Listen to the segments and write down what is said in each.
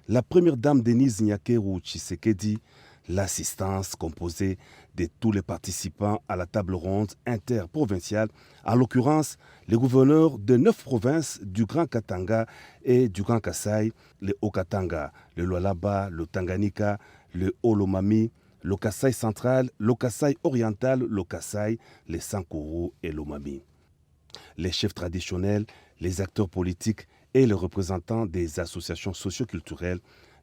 la première dame Denise Nyakeru Tshisekedi, l'assistance composée de tous les participants à la table ronde interprovinciale, en l'occurrence les gouverneurs de 9 provinces du Grand Katanga et du Grand Kasaï, le Haut-Katanga, le Lualaba, le Tanganyika, le Haut-Lomami, le Kasaï central, le Kasaï oriental, le Kasaï, les Sankuru et l'Omami. Les chefs traditionnels, les acteurs politiques et les représentants des associations socioculturelles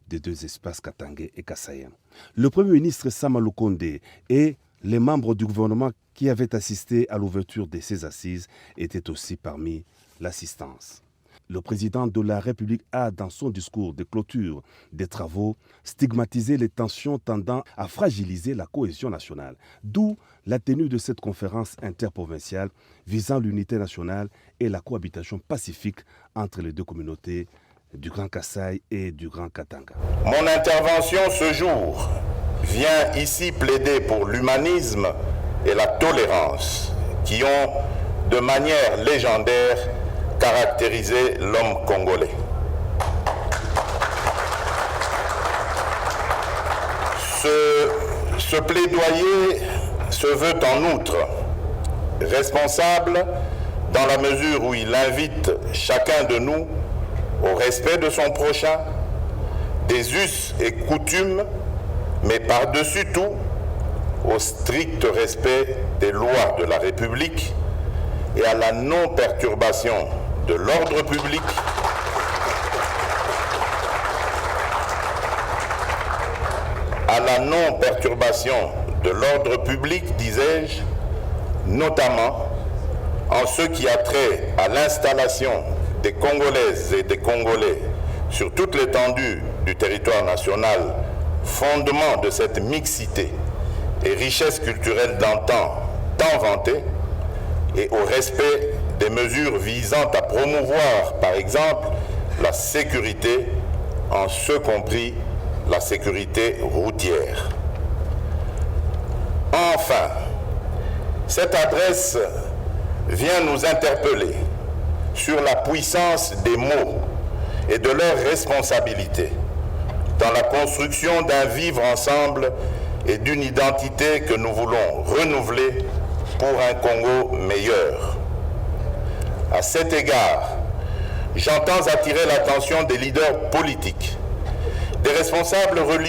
des deux espaces katangais et kasaïens. Le Premier ministre Sama Lukonde et les membres du gouvernement qui avaient assisté à l'ouverture de ces assises étaient aussi parmi l'assistance. Le président de la République a, dans son discours de clôture des travaux, stigmatisé les tensions tendant à fragiliser la cohésion nationale, d'où la tenue de cette conférence interprovinciale visant l'unité nationale et la cohabitation pacifique entre les deux communautés du Grand Kasaï et du Grand Katanga. Mon intervention ce jour vient ici plaider pour l'humanisme et la tolérance qui ont, de manière légendaire, caractérisé l'homme congolais. Ce plaidoyer se veut en outre responsable dans la mesure où il invite chacun de nous au respect de son prochain, des us et coutumes, mais par-dessus tout, au strict respect des lois de la République et à la non-perturbation de l'ordre public, disais-je, notamment en ce qui a trait à l'installation des Congolaises et des Congolais sur toute l'étendue du territoire national, fondement de cette mixité et richesse culturelle d'antan tant vantée, et au respect des mesures visant à promouvoir, par exemple, la sécurité, en ce compris la sécurité routière. Enfin, cette adresse vient nous interpeller sur la puissance des mots et de leur responsabilité dans la construction d'un vivre ensemble et d'une identité que nous voulons renouveler pour un Congo meilleur. À cet égard, j'entends attirer l'attention des leaders politiques, des responsables religieux,